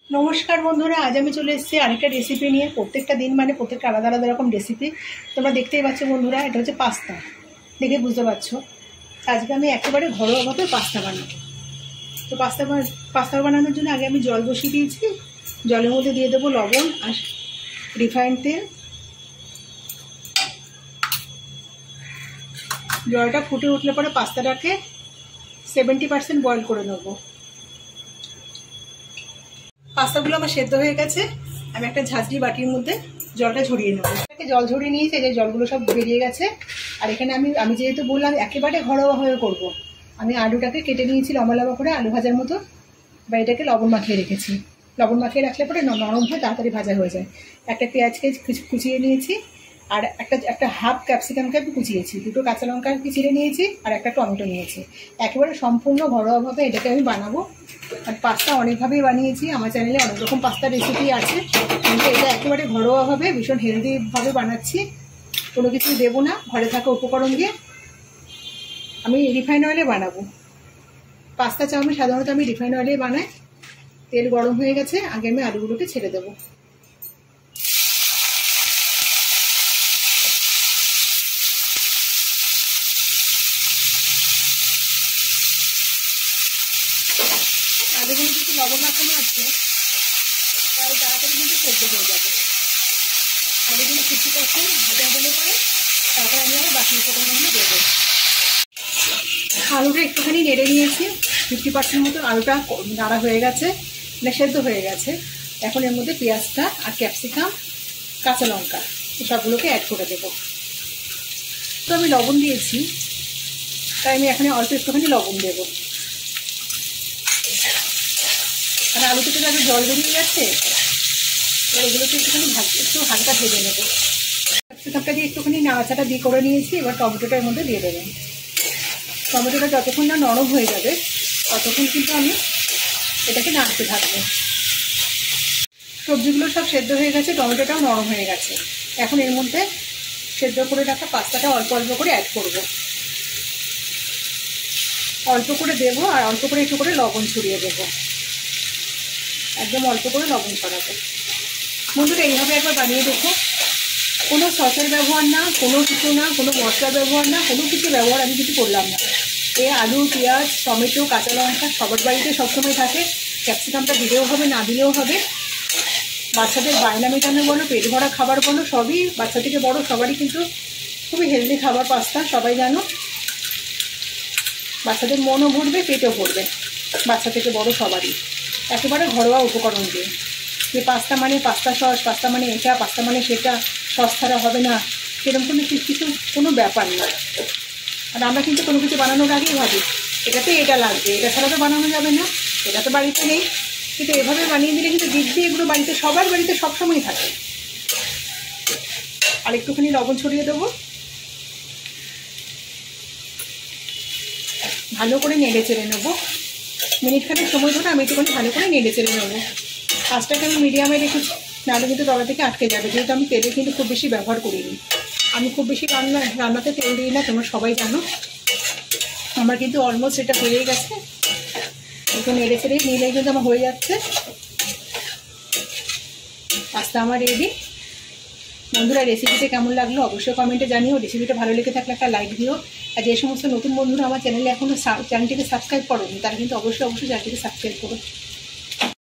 नमस्कार बंधुरा आज हमें चले एसेছি আরেকটা রেসিপি নিয়ে। প্রত্যেকটা দিন মানে প্রত্যেকটা আলাদা আলাদা রকম রেসিপি তোমরা দেখতেই পাচ্ছ বন্ধুরা। এটা হচ্ছে পাস্তা, দেখে বুঝতে পারছো। আজকে আমি একেবারে ঘরোয়াভাবে পাস্তা বানাবো। তো পাস্তা বানানোর জন্য আগে আমি জল বসিয়ে দিয়েছি। জলের মধ্যে দিয়ে দেবো লবণ আর রিফাইন্ড তেল। জলটা ফুটে উঠলে পরে পাস্তাটাকে 70% বয়েল করে নেবো। পাস্তাগুলো আমার সেদ্ধ হয়ে গেছে। আমি একটা ঝাঁঝরি বাটির মধ্যে জলটা ঝরিয়ে নেবো। জল ঝরিয়ে নিয়েছি, যে জলগুলো সব বেরিয়ে গেছে। আর এখানে আমি যেহেতু বললাম একেবারে ঘরোয়াভাবে করব, আমি আলুটাকে কেটে নিয়েছি লম্বা লম্বা করে আলু ভাজার মতো, বা এটাকে লবণ মাখিয়ে রেখেছি। লবণ মাখিয়ে রাখলে পরে নরম হয়, তাড়াতাড়ি ভাজা হয়ে যায়। একটা পেঁয়াজকে কুচিয়ে নিয়েছি, আর একটা হাফ ক্যাপসিকামকে আমি কুচিয়েছি, দুটো কাঁচা লঙ্কা চিড়ে নিয়েছি, আর একটা টমেটো নিয়েছি। একেবারে সম্পূর্ণ ঘরোয়াভাবে এটাকে আমি বানাবো। আর পাস্তা অনেকভাবেই বানিয়েছি, আমার চ্যানেলে অনেক রকম পাস্তার রেসিপি আছে, কিন্তু এটা একেবারে ঘরোয়াভাবে ভীষণ হেলদিভাবে বানাচ্ছি। কোনো কিছু দেবো না, ঘরে থাকা উপকরণ দিয়ে। আমি রিফাইন অয়েলে বানাবো পাস্তা। চাউমিন সাধারণত আমি রিফাইন অয়েলে বানাই। তেল গরম হয়ে গেছে, আগে আমি আলুগুলোকে ছেড়ে দেবো। আলুগুলো কিন্তু লবণ মাখানো আছে, তাই তাড়াতাড়ি কিন্তু সেদ্ধ হয়ে যাবে। আলুগুলো 50% ভাজা হলে পরে তারপর আমি আবার বাকি উপকরণগুলো দেবো। আলুটা একটুখানি নেড়ে নিয়েছি, 50% মতো আলুটা নাড়া হয়ে গেছে, মানে সেদ্ধ হয়ে গেছে। এখন এর মধ্যে পেঁয়াজটা আর ক্যাপসিকাম, কাঁচা লঙ্কা সবগুলোকে অ্যাড করে দেবো। তো আমি লবণ দিয়েছি, তাই আমি এখানে অল্প একটুখানি লবণ দেবো। আর আলু থেকে যাতে জল বেরিয়ে যাচ্ছে, এবার এগুলোকে একটুখানি একটু হালকা ভেজে নেবো। ক্যাপসিকামটা দিয়ে একটুখানি নাড়াচাড়া দিয়ে করে নিয়েছি। এবার টমেটোটার মধ্যে দিয়ে দেবেন। টমেটোটা যতক্ষণ না নরম হয়ে যাবে ততক্ষণ কিন্তু আমি এটাকে নাড়তে থাকবো। সবজিগুলো সব সেদ্ধ হয়ে গেছে, টমেটোটাও নরম হয়ে গেছে। এখন এর মধ্যে সেদ্ধ করে রাখা পাস্তাটা অল্প অল্প করে অ্যাড করব। অল্প করে দেবো, আর অল্প করে একটু করে লবণ ছড়িয়ে দেবো। একদম অল্প করে লবণ ছড়াবো। বন্ধুরা এইভাবে একবার বানিয়ে দেখো। কোনো সসের ব্যবহার না, কোনো কিছু না, কোনো মশলার ব্যবহার না, কোনো কিছু ব্যবহার আমি কিছু করলাম না। আলু, পেঁয়াজ, টমেটো, কাঁচা লঙ্কা সবার বাড়িতে সবসময় থাকে। ক্যাপসিকামটা দিলেও হবে, না দিলেও হবে। বাচ্চাদের বায়না মেটানো বলো, পেট ভরা খাবার বলো, সবই বাচ্চা থেকে বড় সবারই কিন্তু খুবই হেলদি খাবার পাস্তা, সবাই জানো। বাচ্চাদের মনও ভরবে, পেটও ভরবে, বাচ্চা থেকে বড় সবারই। একেবারে ঘরোয়া উপকরণ দিয়ে। যে পাস্তা মানে পাস্তা সস, পাস্তা মানে এটা, পাস্তা মানে সেটা, সস ছাড়া হবে না, সেরকম কোনো ব্যাপার না। আর আমরা কিন্তু কোনো কিছু বানানোর আগেই ভাবি এটাতে এটা লাগবে, এটা ছাড়া তো বানানো যাবে না, এটা তো বাড়িতে নেই। কিন্তু এভাবে বানিয়ে দিলে কিন্তু দিব্যি এগুলো বাড়িতে, সবার বাড়িতে সবসময় থাকে। আর একটুখানি লবণ ছড়িয়ে দেবো। ভালো করে নেড়ে চেড়ে নেবো। মিনিটখানেক সময় ধরে আমি একটুখানি ভালো করে নেড়ে চেড়ে নেবো। আঁচটাকে আমি মিডিয়ামে রেখেছি, নাহলে কিন্তু তলা থেকে আটকে যাবে। যেহেতু আমি তেলে কিন্তু খুব বেশি ব্যবহার করিনি। আমি খুব বেশি রান্নাতে তেল দিই না, তোমরা সবাই জানো। আমার কিন্তু অলমোস্ট এটা হয়ে গেছে। একটু নেড়ে চেড়ে নিলে কিন্তু আমার হয়ে যাচ্ছে। পাস্তা আমার রেডি। বন্ধুরা রেসিপিটা কেমন লাগলো অবশ্যই কমেন্টে জানিও। রেসিপিটা ভালো লেগে থাকলে একটা লাইক দিও। আর যে সমস্ত নতুন বন্ধুরা আমার চ্যানেলে এখনও চ্যানেলটিকে সাবস্ক্রাইব করোনি, তারা কিন্তু অবশ্যই চ্যানেলটিকে সাবস্ক্রাইব করো।